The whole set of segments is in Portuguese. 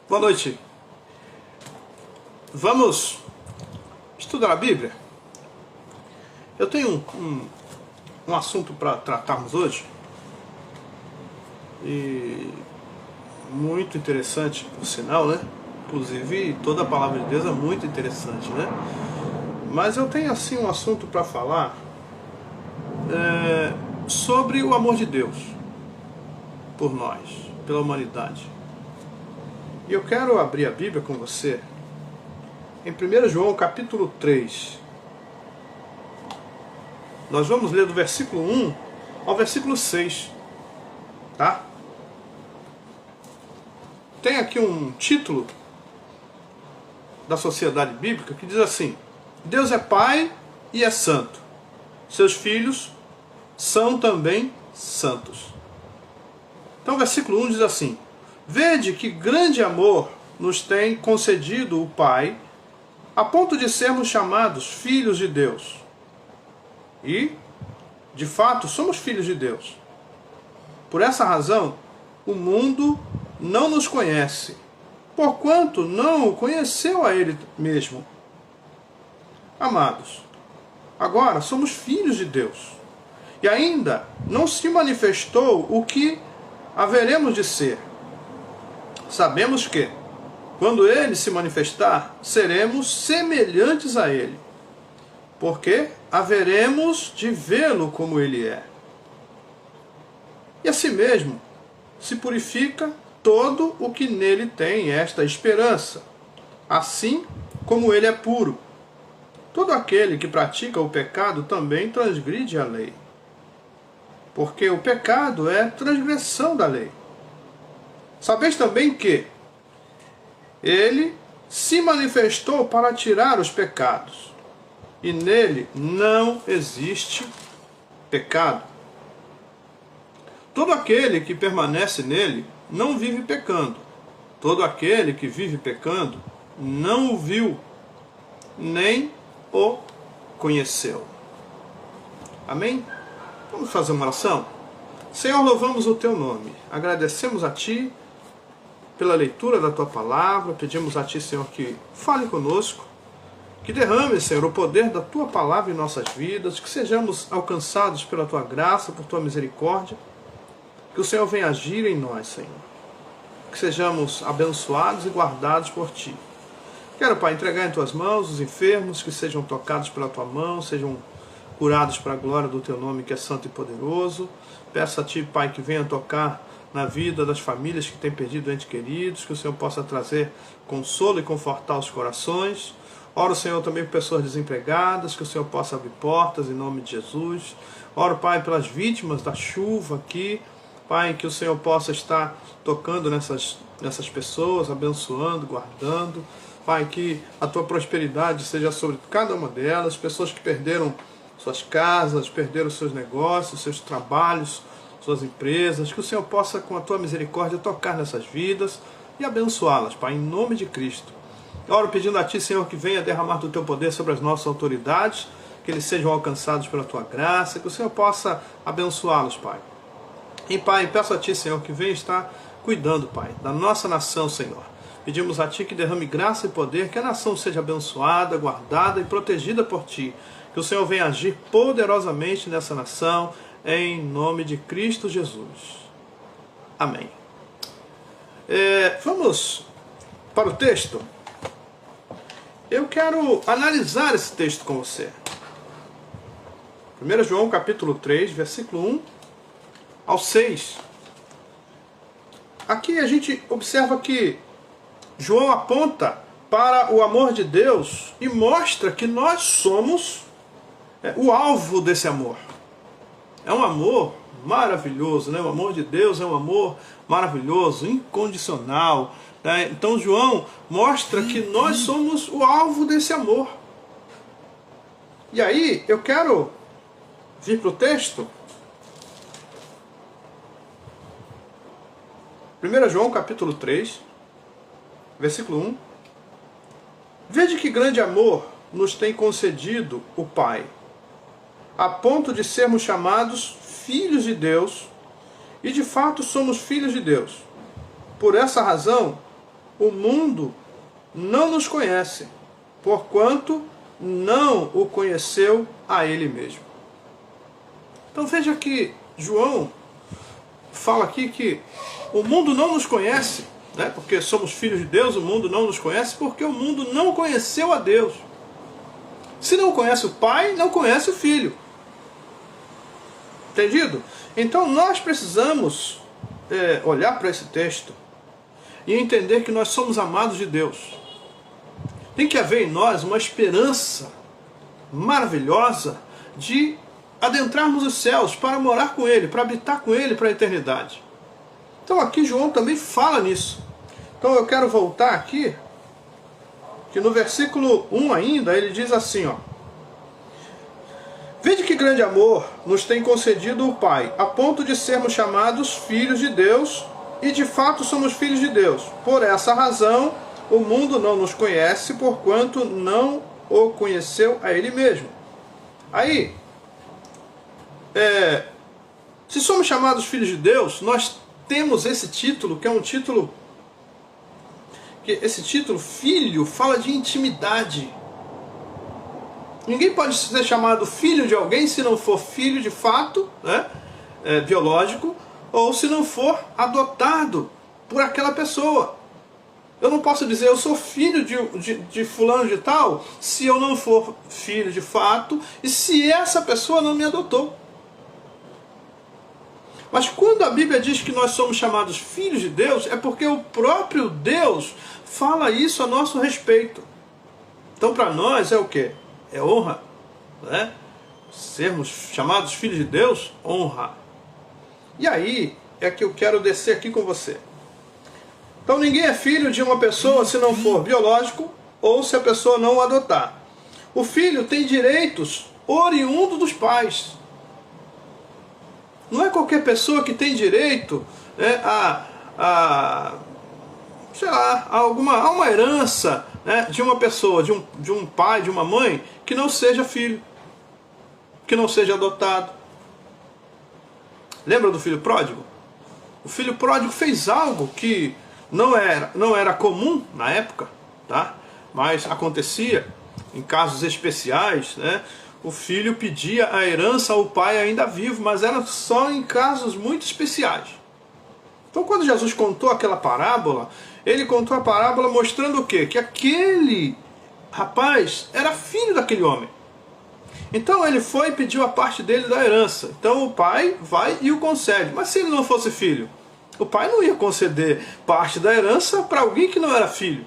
Boa noite. Vamos estudar a Bíblia? Eu tenho um assunto para tratarmos hoje, e muito interessante, por sinal, né? Inclusive, toda a palavra de Deus é muito interessante, né? Mas eu tenho assim um assunto para falar sobre o amor de Deus por nós, pela humanidade. E eu quero abrir a Bíblia com você em 1 João capítulo 3. Nós vamos ler do versículo 1 ao versículo 6. Tá? Tem aqui um título da Sociedade Bíblica que diz assim: Deus é Pai e é santo. Seus filhos são também santos. Então o versículo 1 diz assim: Vede que grande amor nos tem concedido o Pai, a ponto de sermos chamados filhos de Deus. E, de fato, somos filhos de Deus. Por essa razão, o mundo não nos conhece, porquanto não o conheceu a Ele mesmo. Amados, agora somos filhos de Deus, e ainda não se manifestou o que haveremos de ser. Sabemos que, quando Ele se manifestar, seremos semelhantes a Ele, porque haveremos de vê-lo como Ele é. E assim mesmo se purifica todo o que nele tem esta esperança, assim como Ele é puro. Todo aquele que pratica o pecado também transgride a lei, porque o pecado é transgressão da lei. Sabeis também que Ele se manifestou para tirar os pecados, e nele não existe pecado. Todo aquele que permanece nele não vive pecando. Todo aquele que vive pecando não o viu, nem o conheceu. Amém? Vamos fazer uma oração? Senhor, louvamos o Teu nome. Agradecemos a Ti pela leitura da Tua palavra. Pedimos a Ti, Senhor, que fale conosco, que derrame, Senhor, o poder da Tua palavra em nossas vidas, que sejamos alcançados pela Tua graça, por Tua misericórdia, que o Senhor venha agir em nós, Senhor, que sejamos abençoados e guardados por Ti. Quero, Pai, entregar em Tuas mãos os enfermos, que sejam tocados pela Tua mão, sejam curados para a glória do Teu nome, que é santo e poderoso. Peço a Ti, Pai, que venha tocar na vida das famílias que têm perdido entes queridos, que o Senhor possa trazer consolo e confortar os corações. Oro, Senhor, também por pessoas desempregadas, que o Senhor possa abrir portas em nome de Jesus. Oro, Pai, pelas vítimas da chuva aqui, Pai, que o Senhor possa estar tocando nessas pessoas, abençoando, guardando. Pai, que a Tua prosperidade seja sobre cada uma delas, pessoas que perderam suas casas, perderam seus negócios, seus trabalhos, suas empresas, que o Senhor possa, com a Tua misericórdia, tocar nessas vidas e abençoá-las, Pai, em nome de Cristo. Oro pedindo a Ti, Senhor, que venha derramar do Teu poder sobre as nossas autoridades, que eles sejam alcançados pela Tua graça, que o Senhor possa abençoá-los, Pai. E, Pai, peço a Ti, Senhor, que venha estar cuidando, Pai, da nossa nação, Senhor. Pedimos a Ti que derrame graça e poder, que a nação seja abençoada, guardada e protegida por Ti. Que o Senhor venha agir poderosamente nessa nação, em nome de Cristo Jesus. Amém. Vamos para o texto. Eu quero analisar esse texto com você. 1 João capítulo 3, versículo 1 ao 6. Aqui a gente observa que João aponta para o amor de Deus e mostra que nós somos o alvo desse amor. É um amor maravilhoso, né? O amor de Deus é um amor maravilhoso, incondicional. Né? Então João mostra que nós somos o alvo desse amor. E aí eu quero vir para o texto. 1 João capítulo 3, versículo 1. Vede que grande amor nos tem concedido o Pai, a ponto de sermos chamados filhos de Deus, e de fato somos filhos de Deus. Por essa razão, o mundo não nos conhece, porquanto não o conheceu a ele mesmo. Então veja que João fala aqui que o mundo não nos conhece, né? Porque somos filhos de Deus, o mundo não nos conhece porque o mundo não conheceu a Deus. Se não conhece o Pai, não conhece o Filho. Entendido? Então nós precisamos olhar para esse texto e entender que nós somos amados de Deus. Tem que haver em nós uma esperança maravilhosa de adentrarmos os céus para morar com Ele, para habitar com Ele para a eternidade. Então aqui João também fala nisso. Então eu quero voltar aqui, que no versículo 1 ainda, ele diz assim, ó: vede que grande amor nos tem concedido o Pai, a ponto de sermos chamados filhos de Deus, e de fato somos filhos de Deus. Por essa razão, o mundo não nos conhece, porquanto não o conheceu a Ele mesmo. Aí, se somos chamados filhos de Deus, nós temos esse título, que é um título... Esse título, filho, fala de intimidade. Ninguém pode ser chamado filho de alguém se não for filho de fato, né, biológico, ou se não for adotado por aquela pessoa. Eu não posso dizer eu sou filho de fulano de tal se eu não for filho de fato e se essa pessoa não me adotou. Mas quando a Bíblia diz que nós somos chamados filhos de Deus, é porque o próprio Deus fala isso a nosso respeito. Então para nós é o quê? É honra, né? Sermos chamados filhos de Deus, honra. E aí é que eu quero descer aqui com você. Então ninguém é filho de uma pessoa se não for biológico ou se a pessoa não o adotar. O filho tem direitos oriundos dos pais. Não é qualquer pessoa que tem direito, né, sei lá, a uma herança, né, de uma pessoa, de um pai, de uma mãe, que não seja filho, que não seja adotado. Lembra do filho pródigo? O filho pródigo fez algo que não era comum na época, tá? Mas acontecia em casos especiais, né? O filho pedia a herança ao pai ainda vivo, mas era só em casos muito especiais. Então quando Jesus contou aquela parábola, ele contou a parábola mostrando o quê? Que aquele rapaz era filho daquele homem. Então ele foi e pediu a parte dele da herança. Então o pai vai e o concede. Mas se ele não fosse filho, o pai não ia conceder parte da herança para alguém que não era filho.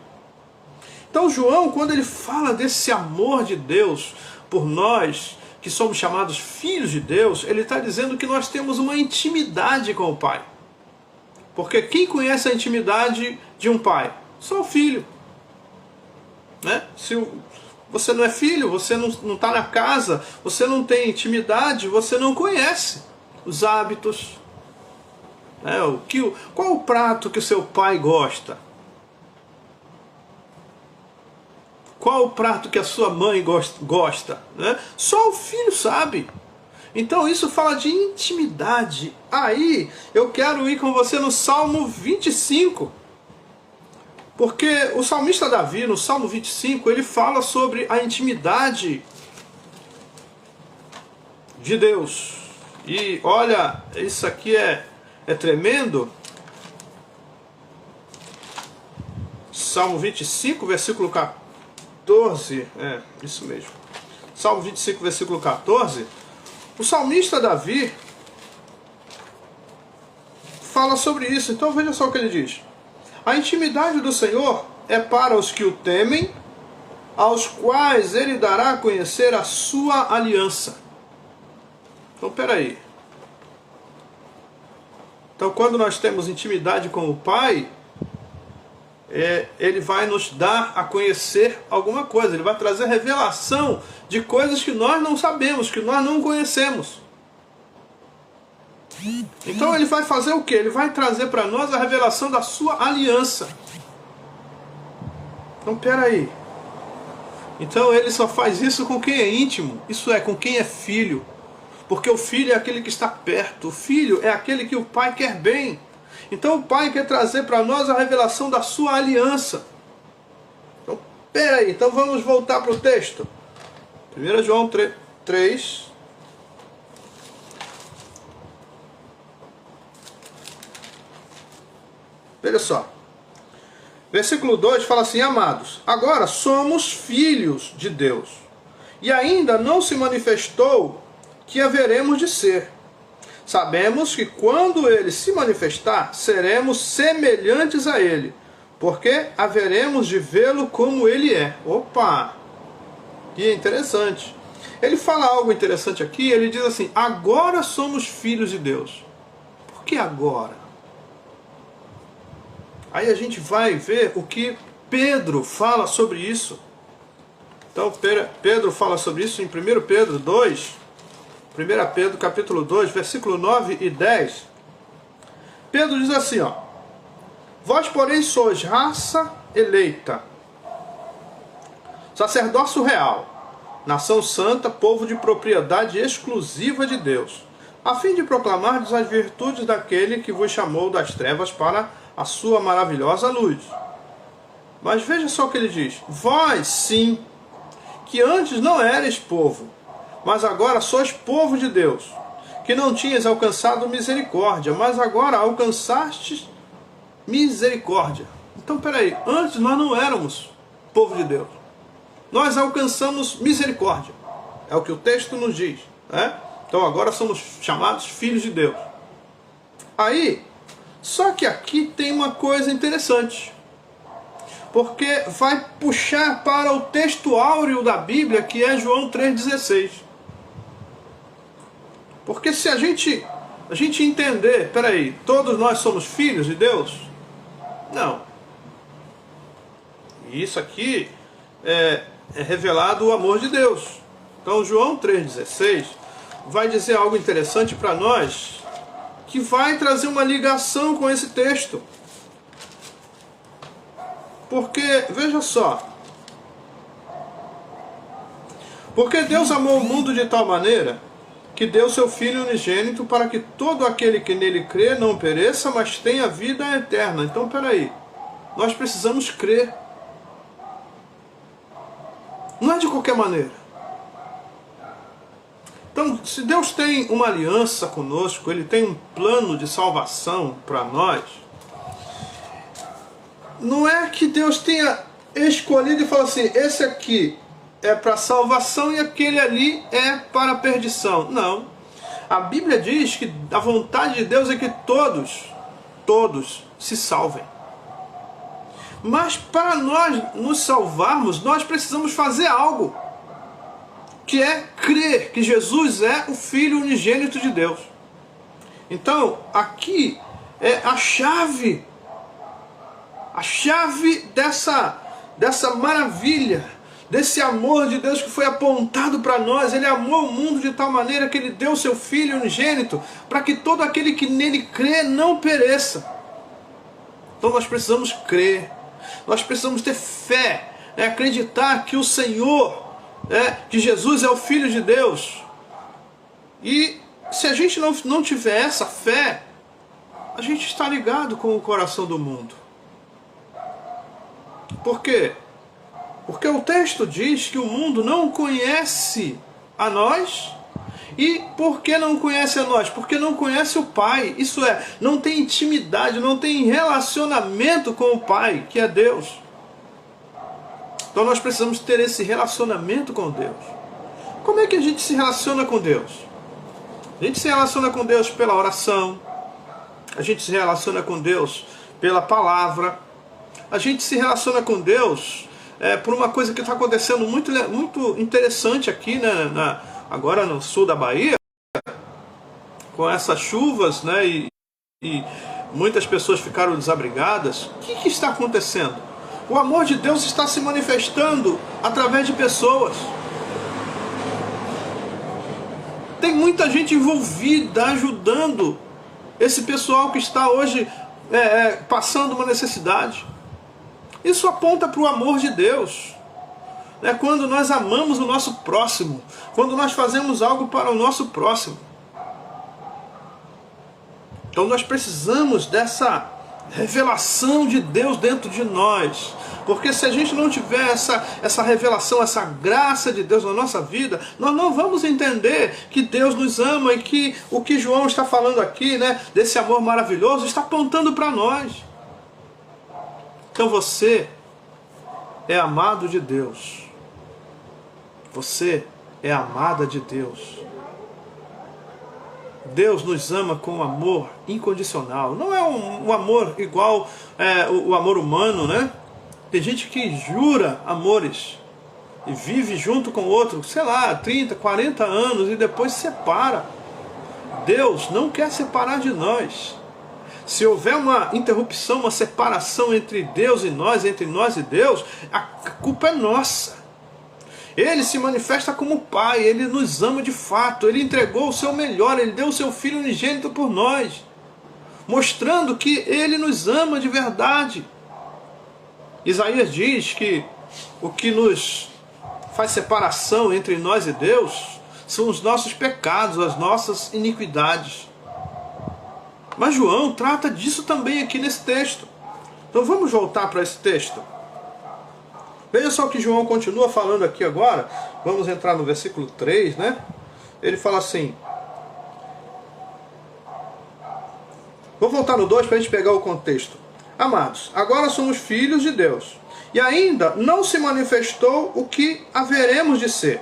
Então João, quando ele fala desse amor de Deus por nós, que somos chamados filhos de Deus, ele está dizendo que nós temos uma intimidade com o Pai. Porque quem conhece a intimidade de um pai? Só o filho. Né? Se você não é filho, você não está na casa, você não tem intimidade, você não conhece os hábitos. Né? Qual o prato que o seu pai gosta? Qual o prato que a sua mãe gosta? Né? Só o filho sabe. Então isso fala de intimidade. Aí eu quero ir com você no Salmo 25. Porque o salmista Davi, no Salmo 25, ele fala sobre a intimidade de Deus. E olha, isso aqui é tremendo. Salmo 25, versículo 14. Isso mesmo. Salmo 25, versículo 14. O salmista Davi fala sobre isso. Então veja só o que ele diz. A intimidade do Senhor é para os que o temem, aos quais ele dará a conhecer a sua aliança. Então peraí. Então quando nós temos intimidade com o Pai, ele vai nos dar a conhecer alguma coisa. Ele vai trazer revelação de coisas que nós não sabemos, que nós não conhecemos. Então ele vai fazer o quê? Ele vai trazer para nós a revelação da sua aliança. Então peraí. Então ele só faz isso com quem é íntimo. Isso é, com quem é filho. Porque o filho é aquele que está perto. O filho é aquele que o pai quer bem. Então o Pai quer trazer para nós a revelação da sua aliança. Então, peraí, então vamos voltar para o texto. 1 João 3. Veja só. Versículo 2 fala assim: amados, agora somos filhos de Deus, e ainda não se manifestou que haveremos de ser. Sabemos que quando ele se manifestar, seremos semelhantes a ele, porque haveremos de vê-lo como ele é. Opa! Que interessante. Ele fala algo interessante aqui, ele diz assim: agora somos filhos de Deus. Por que agora? Aí a gente vai ver o que Pedro fala sobre isso. Então Pedro fala sobre isso em 1 Pedro 2, 1 Pedro capítulo 2, versículo 9 e 10. Pedro diz assim, ó: vós, porém, sois raça eleita, sacerdócio real, nação santa, povo de propriedade exclusiva de Deus, a fim de proclamardes as virtudes daquele que vos chamou das trevas para a sua maravilhosa luz. Mas veja só o que ele diz: vós, sim, que antes não erais povo, mas agora sois povo de Deus, que não tinhas alcançado misericórdia, mas agora alcançastes misericórdia. Então, peraí, antes nós não éramos povo de Deus, nós alcançamos misericórdia, é o que o texto nos diz, né? Então agora somos chamados filhos de Deus. Aí, só que aqui tem uma coisa interessante, porque vai puxar para o texto áureo da Bíblia, que é João 3,16. Porque se a gente entender, peraí, todos nós somos filhos de Deus? Não. E isso aqui é revelado o amor de Deus. Então João 3,16 vai dizer algo interessante para nós, que vai trazer uma ligação com esse texto. Porque, veja só, porque Deus amou o mundo de tal maneira que deu seu Filho unigênito para que todo aquele que nele crê não pereça, mas tenha vida eterna. Então, peraí, nós precisamos crer. Não é de qualquer maneira. Então, se Deus tem uma aliança conosco, Ele tem um plano de salvação para nós, não é que Deus tenha escolhido e falado assim: esse aqui é para salvação e aquele ali é para perdição. Não. A Bíblia diz que a vontade de Deus é que todos se salvem. Mas para nós nos salvarmos, nós precisamos fazer algo, que é crer que Jesus é o Filho unigênito de Deus. Então, aqui é a chave dessa maravilha, desse amor de Deus que foi apontado para nós. Ele amou o mundo de tal maneira que Ele deu seu Filho unigênito, para que todo aquele que nele crê não pereça. Então nós precisamos crer, nós precisamos ter fé, acreditar que o Senhor, que Jesus é o Filho de Deus. E se a gente não tiver essa fé, a gente está ligado com o coração do mundo. Por quê? Porque o texto diz que o mundo não conhece a nós. E por que não conhece a nós? Porque não conhece o Pai. Isso é, não tem intimidade, não tem relacionamento com o Pai, que é Deus. Então nós precisamos ter esse relacionamento com Deus. Como é que a gente se relaciona com Deus? A gente se relaciona com Deus pela oração. A gente se relaciona com Deus pela palavra. A gente se relaciona com Deus por uma coisa que está acontecendo muito interessante aqui, né, agora no sul da Bahia, com essas chuvas, né, e muitas pessoas ficaram desabrigadas. O que está acontecendo? O amor de Deus está se manifestando através de pessoas. Tem muita gente envolvida, ajudando esse pessoal que está hoje passando uma necessidade. Isso aponta para o amor de Deus. Quando nós amamos o nosso próximo, quando nós fazemos algo para o nosso próximo. Então nós precisamos dessa revelação de Deus dentro de nós. Porque se a gente não tiver essa revelação, essa graça de Deus na nossa vida, nós não vamos entender que Deus nos ama e que o que João está falando aqui, né, desse amor maravilhoso, está apontando para nós. Então você é amado de Deus. Você é amada de Deus. Deus nos ama com um amor incondicional. Não é um amor igual o amor humano, né? Tem gente que jura amores e vive junto com o outro, sei lá, 30, 40 anos e depois se separa. Deus não quer separar de nós. Se houver uma interrupção, uma separação entre Deus e nós, entre nós e Deus, a culpa é nossa. Ele se manifesta como Pai, Ele nos ama de fato, Ele entregou o seu melhor, Ele deu o seu Filho unigênito por nós, mostrando que Ele nos ama de verdade. Isaías diz que o que nos faz separação entre nós e Deus são os nossos pecados, as nossas iniquidades. Mas João trata disso também aqui nesse texto. Então vamos voltar para esse texto. Veja só o que João continua falando aqui agora. Vamos entrar no versículo 3, né? Ele fala assim... Vou voltar no 2 para a gente pegar o contexto. Amados, agora somos filhos de Deus, e ainda não se manifestou o que haveremos de ser.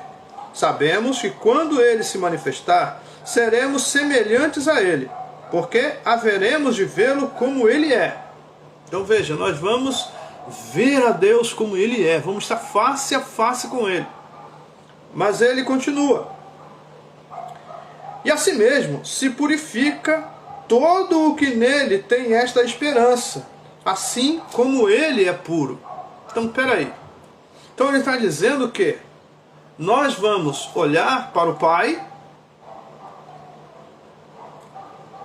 Sabemos que quando Ele se manifestar, seremos semelhantes a Ele, porque haveremos de vê-lo como Ele é. Então veja, nós vamos ver a Deus como Ele é, vamos estar face a face com Ele. Mas Ele continua. E assim mesmo se purifica todo o que nele tem esta esperança, assim como Ele é puro. Então, peraí. Então ele está dizendo que nós vamos olhar para o Pai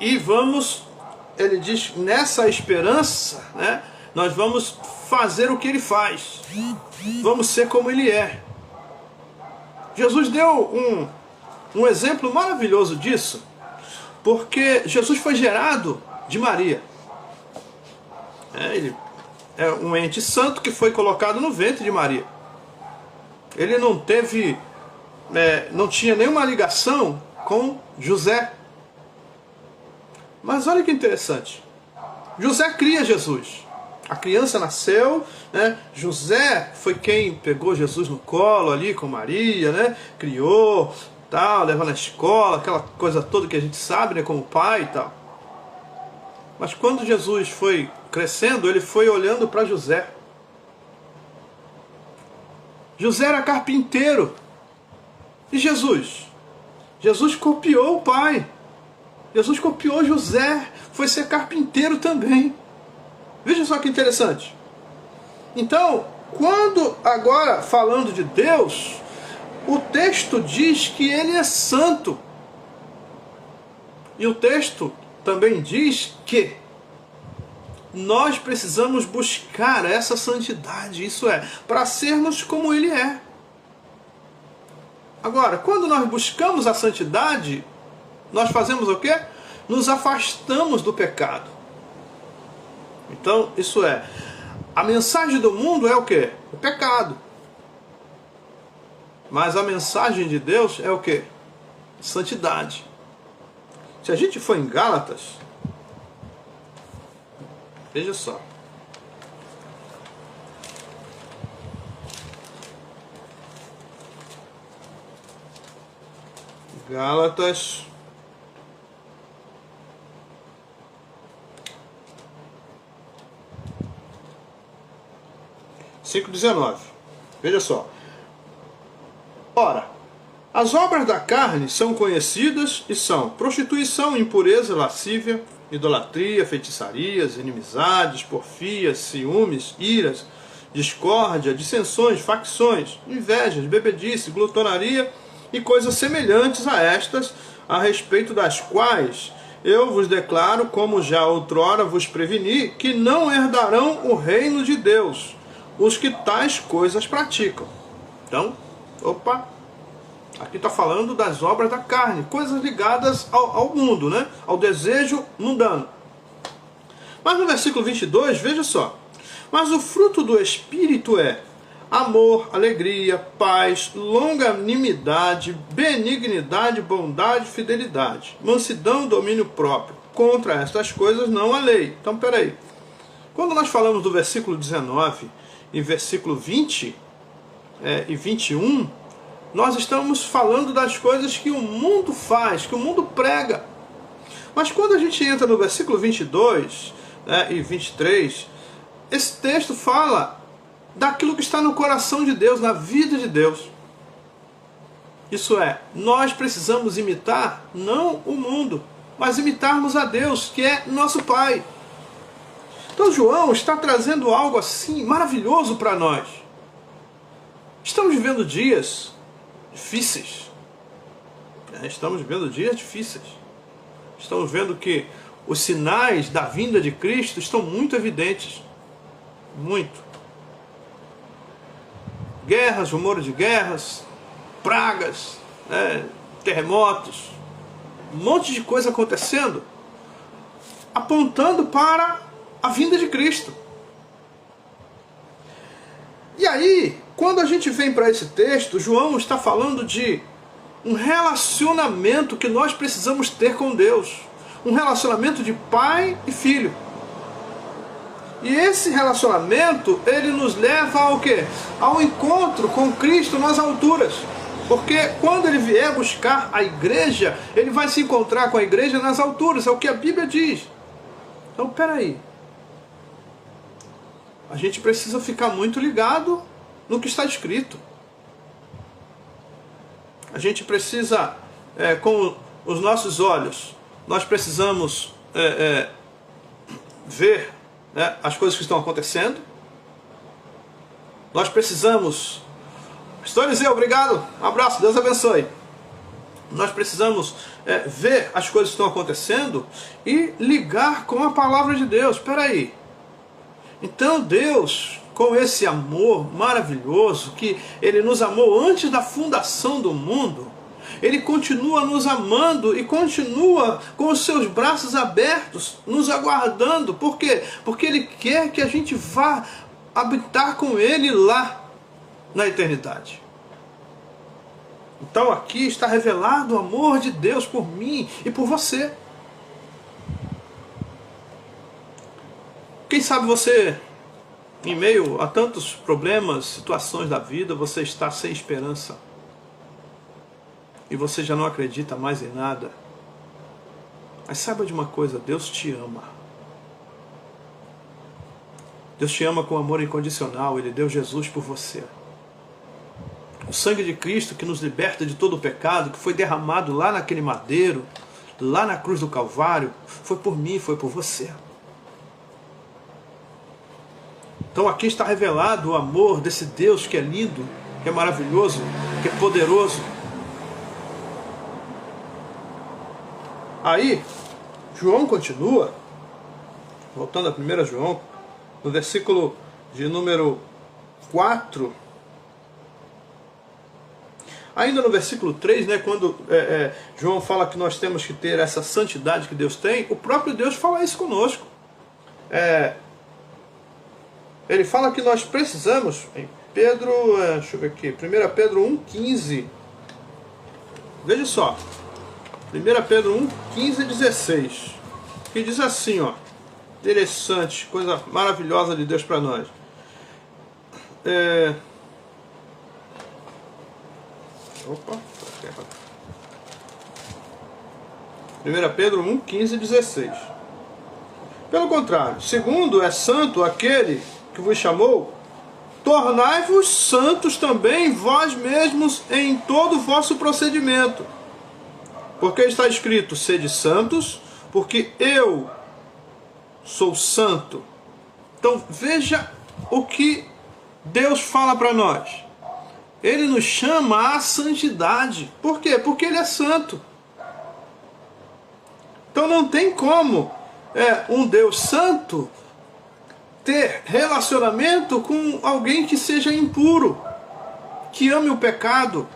e vamos, ele diz, nessa esperança, né, nós vamos fazer o que Ele faz. Vamos ser como Ele é. Jesus deu um exemplo maravilhoso disso, porque Jesus foi gerado de Maria. Ele é um ente santo que foi colocado no ventre de Maria. Ele não teve, não tinha nenhuma ligação com José. Mas olha que interessante. José cria Jesus. A criança nasceu, né? José foi quem pegou Jesus no colo ali com Maria, né? Criou, tal, levou na escola, aquela coisa toda que a gente sabe, né? Como pai e tal. Mas quando Jesus foi crescendo, ele foi olhando para José. José era carpinteiro. E Jesus? Jesus copiou o pai. Jesus copiou José, foi ser carpinteiro também. Veja só que interessante. Então, quando agora falando de Deus, o texto diz que Ele é santo. E o texto também diz que nós precisamos buscar essa santidade, isso é, para sermos como Ele é. Agora, quando nós buscamos a santidade, nós fazemos o quê? Nos afastamos do pecado. Então, isso é, a mensagem do mundo é o quê? O pecado. Mas a mensagem de Deus é o quê? Santidade. Se a gente for em Gálatas, veja só. Gálatas 5:19. Veja só. Ora, as obras da carne são conhecidas e são prostituição, impureza, lascívia, idolatria, feitiçarias, inimizades, porfias, ciúmes, iras, discórdia, dissensões, facções, invejas, bebedice, glutonaria e coisas semelhantes a estas, a respeito das quais eu vos declaro, como já outrora vos preveni, que não herdarão o reino de Deus os que tais coisas praticam. Então, opa, Aqui está falando das obras da carne, coisas ligadas ao mundo, né? Ao desejo mundano. Mas no versículo 22, veja só. Mas o fruto do Espírito é amor, alegria, paz, longanimidade, benignidade, bondade, fidelidade, mansidão, domínio próprio. Contra estas coisas não há lei. Então, peraí. Quando nós falamos do versículo 19 e versículo 20 e 21, nós estamos falando das coisas que o mundo faz, que o mundo prega. Mas quando a gente entra no versículo 22 e 23, esse texto fala daquilo que está no coração de Deus, na vida de Deus. Isso é, nós precisamos imitar não o mundo, mas imitarmos a Deus, que é nosso Pai. Então João está trazendo algo assim maravilhoso para nós. Estamos vivendo dias difíceis. Estamos vivendo dias difíceis. Estamos vendo que os sinais da vinda de Cristo estão muito evidentes. Muito. Guerras, rumores de guerras, pragas, terremotos, um monte de coisa acontecendo, apontando para a vinda de Cristo. E aí, quando a gente vem para esse texto, João está falando de um relacionamento que nós precisamos ter com Deus. Um relacionamento de pai e filho. E esse relacionamento, ele nos leva ao quê? Ao encontro com Cristo nas alturas. Porque quando ele vier buscar a igreja, ele vai se encontrar com a igreja nas alturas. É o que a Bíblia diz. Então, peraí. A gente precisa ficar muito ligado no que está escrito. A gente precisa, com os nossos olhos, nós precisamos ver as coisas que estão acontecendo. Nós precisamos... Pastor Eliseu, obrigado, um abraço, Deus abençoe. Nós precisamos ver as coisas que estão acontecendo e ligar com a palavra de Deus. Espera aí. Então Deus, com esse amor maravilhoso, que Ele nos amou antes da fundação do mundo, Ele continua nos amando e continua com os seus braços abertos, nos aguardando. Por quê? Porque Ele quer que a gente vá habitar com Ele lá na eternidade. Então aqui está revelado o amor de Deus por mim e por você. Quem sabe você, em meio a tantos problemas, situações da vida, você está sem esperança. E você já não acredita mais em nada. Mas saiba de uma coisa, Deus te ama. Deus te ama com amor incondicional. Ele deu Jesus por você. O sangue de Cristo que nos liberta de todo o pecado, que foi derramado lá naquele madeiro, lá na cruz do Calvário, foi por mim, foi por você. Então aqui está revelado o amor desse Deus que é lindo, que é maravilhoso, que é poderoso. Aí, João continua, voltando a 1 João, no versículo de número 4, ainda no versículo 3, quando João fala que nós temos que ter essa santidade que Deus tem, o próprio Deus fala isso conosco. Ele fala que nós precisamos, em Pedro, deixa eu ver aqui, 1 Pedro 1,15, veja só, 1 Pedro 1, 15 e 16, que diz assim, ó, interessante, coisa maravilhosa de Deus para nós. 1 Pedro 1, 15 e 16. Pelo contrário, segundo é santo aquele que vos chamou, tornai-vos santos também vós mesmos em todo o vosso procedimento. Porque está escrito, sede santos, porque eu sou santo. Então veja o que Deus fala para nós. Ele nos chama à santidade. Por quê? Porque Ele é santo. Então não tem como um Deus santo ter relacionamento com alguém que seja impuro, que ame o pecado.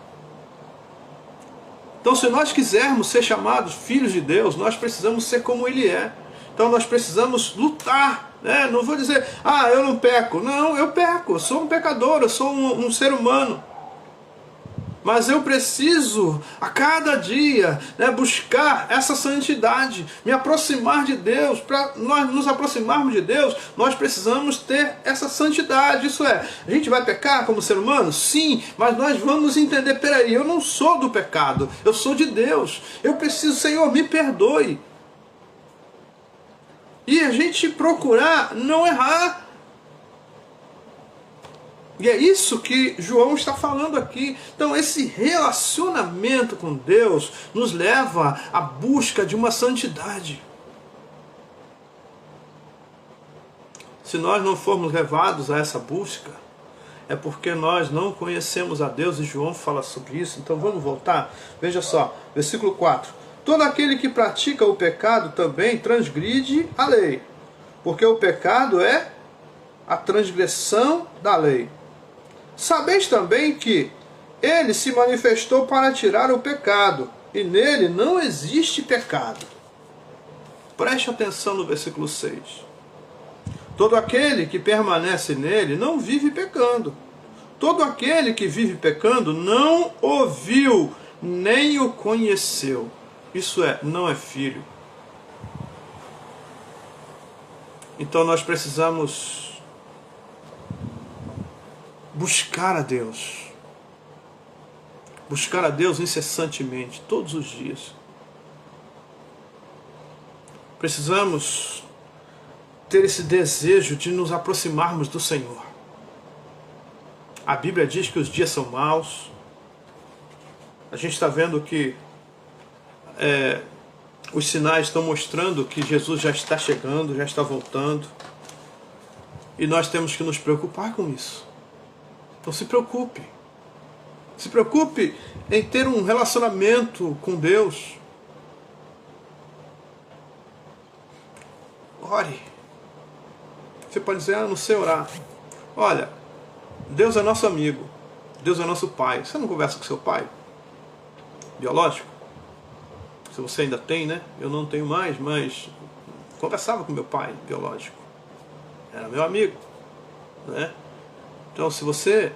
Então, se nós quisermos ser chamados filhos de Deus, nós precisamos ser como Ele é. Então, nós precisamos lutar. Não vou dizer, eu não peco. Não, eu peco, eu sou um pecador, eu sou um ser humano. Mas eu preciso, a cada dia, buscar essa santidade, me aproximar de Deus. Para nós nos aproximarmos de Deus, nós precisamos ter essa santidade. Isso é, a gente vai pecar como ser humano? Sim, mas nós vamos entender, peraí, eu não sou do pecado, eu sou de Deus. Eu preciso, Senhor, me perdoe. E a gente procurar não errar. E é isso que João está falando aqui. Então esse relacionamento com Deus nos leva à busca de uma santidade. Se nós não formos levados a essa busca, é porque nós não conhecemos a Deus, e João fala sobre isso. Então vamos voltar. Veja só, versículo 4. Todo aquele que pratica o pecado também transgride a lei, porque o pecado é a transgressão da lei. Sabeis também que ele se manifestou para tirar o pecado, e nele não existe pecado. Preste atenção no versículo 6. Todo aquele que permanece nele não vive pecando. Todo aquele que vive pecando não o viu, nem o conheceu. Isso é, não é filho. Então nós precisamos buscar a Deus. Buscar a Deus incessantemente, todos os dias. Precisamos ter esse desejo de nos aproximarmos do Senhor. A Bíblia diz que os dias são maus. A gente está vendo que os sinais estão mostrando que Jesus já está chegando, já está voltando. E nós temos que nos preocupar com isso. Então se preocupe. Se preocupe em ter um relacionamento com Deus. Ore. Você pode dizer, não sei orar. Olha, Deus é nosso amigo. Deus é nosso pai. Você não conversa com seu pai? Biológico? Se você ainda tem, né? Eu não tenho mais, mas conversava com meu pai biológico. Era meu amigo, né? Então, se você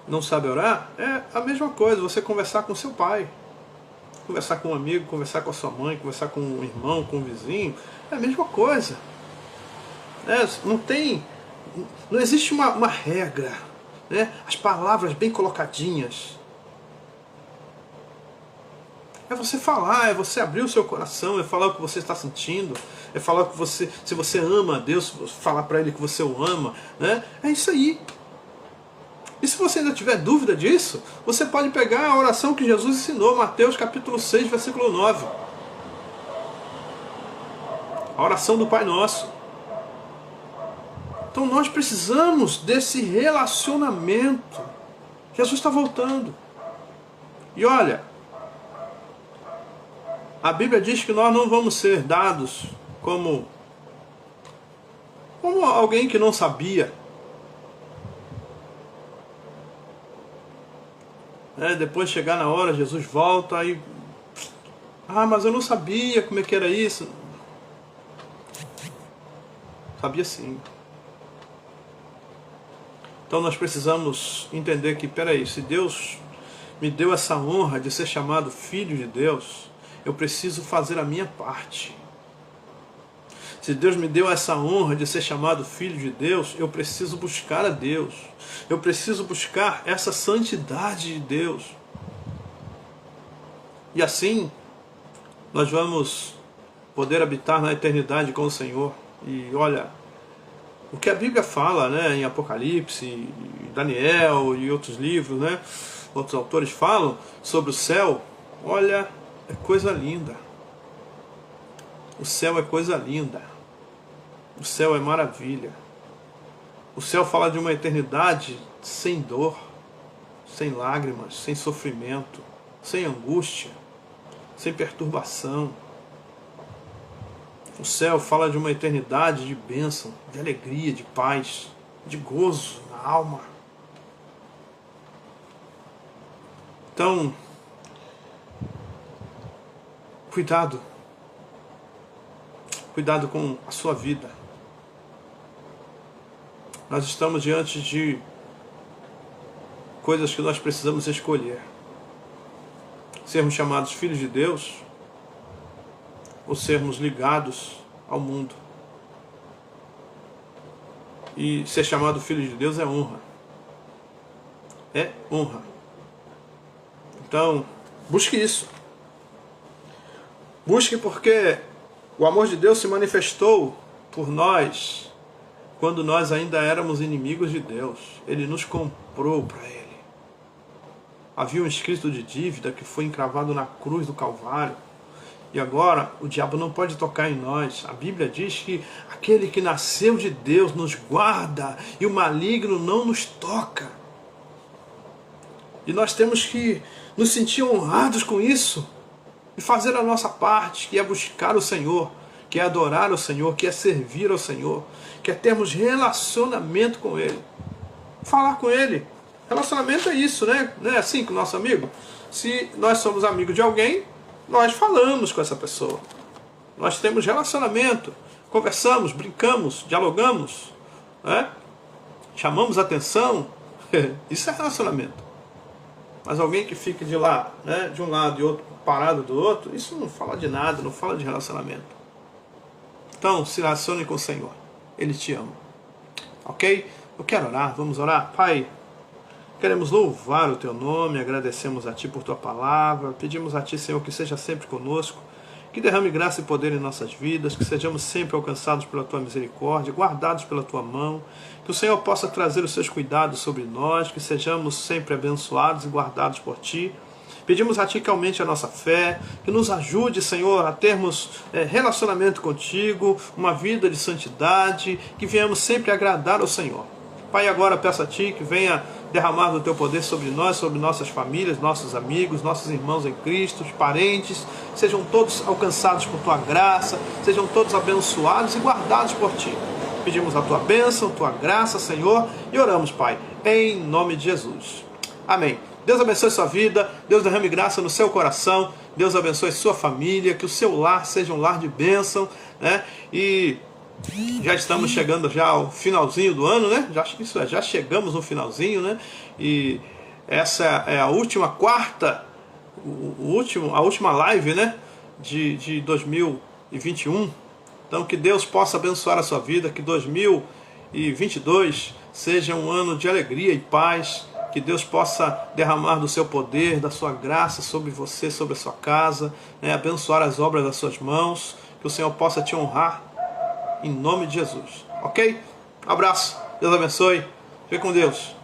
não sabe orar, é a mesma coisa, você conversar com seu pai. Conversar com um amigo, conversar com a sua mãe, conversar com um irmão, com um vizinho, é a mesma coisa. Não existe uma regra, né? As palavras bem colocadinhas. É você falar, é você abrir o seu coração, é falar o que você está sentindo, é falar que você, se você ama a Deus, falar para Ele que você o ama, né? É isso aí. E se você ainda tiver dúvida disso, você pode pegar a oração que Jesus ensinou, Mateus capítulo 6, versículo 9. A oração do Pai Nosso. Então nós precisamos desse relacionamento. Jesus está voltando. E olha, a Bíblia diz que nós não vamos ser dados como alguém que não sabia. Depois chegar na hora, Jesus volta e... mas eu não sabia como é que era isso. Sabia sim. Então nós precisamos entender que, peraí, se Deus me deu essa honra de ser chamado filho de Deus, eu preciso fazer a minha parte. Se Deus me deu essa honra de ser chamado filho de Deus, eu preciso buscar a Deus. Eu preciso buscar essa santidade de Deus. E assim, nós vamos poder habitar na eternidade com o Senhor. E olha, o que a Bíblia fala, né, em Apocalipse, Daniel e outros livros, né, outros autores falam sobre o céu, olha, é coisa linda. O céu é coisa linda. O céu é maravilha. O céu fala de uma eternidade sem dor, sem lágrimas, sem sofrimento, sem angústia, sem perturbação. O céu fala de uma eternidade de bênção, de alegria, de paz, de gozo na alma. cuidado. Cuidado com a sua vida. Nós estamos diante de coisas que nós precisamos escolher. Sermos chamados filhos de Deus ou sermos ligados ao mundo. E ser chamado filho de Deus é honra. É honra. Então, busque isso. Busque porque o amor de Deus se manifestou por nós quando nós ainda éramos inimigos de Deus. Ele nos comprou para Ele. Havia um escrito de dívida que foi encravado na cruz do Calvário. E agora o diabo não pode tocar em nós. A Bíblia diz que aquele que nasceu de Deus nos guarda e o maligno não nos toca. E nós temos que nos sentir honrados com isso e fazer a nossa parte, que é buscar o Senhor, que é adorar o Senhor, que é servir ao Senhor, que é termos relacionamento com Ele. Falar com Ele. Relacionamento é isso, né? Não é assim com o nosso amigo? Se nós somos amigos de alguém, nós falamos com essa pessoa. Nós temos relacionamento, conversamos, brincamos, dialogamos, né? Chamamos atenção. Isso é relacionamento. Mas alguém que fica de lá, né, de um lado e outro parado do outro, isso não fala de nada, não fala de relacionamento. Então, se relacione com o Senhor. Ele te ama. Ok? Eu quero orar, vamos orar? Pai, queremos louvar o Teu nome, agradecemos a Ti por Tua palavra, pedimos a Ti, Senhor, que seja sempre conosco, que derrame graça e poder em nossas vidas, que sejamos sempre alcançados pela Tua misericórdia, guardados pela Tua mão, que o Senhor possa trazer os Seus cuidados sobre nós, que sejamos sempre abençoados e guardados por Ti. Pedimos a Ti que aumente a nossa fé, que nos ajude, Senhor, a termos relacionamento contigo, uma vida de santidade, que venhamos sempre agradar ao Senhor. Pai, agora peço a Ti que venha derramar do Teu poder sobre nós, sobre nossas famílias, nossos amigos, nossos irmãos em Cristo, os parentes, sejam todos alcançados por Tua graça, sejam todos abençoados e guardados por Ti. Pedimos a Tua bênção, Tua graça, Senhor, e oramos, Pai, em nome de Jesus. Amém. Deus abençoe sua vida, Deus derrame graça no seu coração, Deus abençoe sua família, que o seu lar seja um lar de bênção, né? E já estamos chegando já ao finalzinho do ano, né? Já chegamos no finalzinho, né? E essa é a última a última live, né? De 2021. Então que Deus possa abençoar a sua vida, que 2022 seja um ano de alegria e paz, que Deus possa derramar do seu poder, da sua graça sobre você, sobre a sua casa, né? Abençoar as obras das suas mãos, que o Senhor possa te honrar, em nome de Jesus. Ok? Abraço, Deus abençoe, fique com Deus.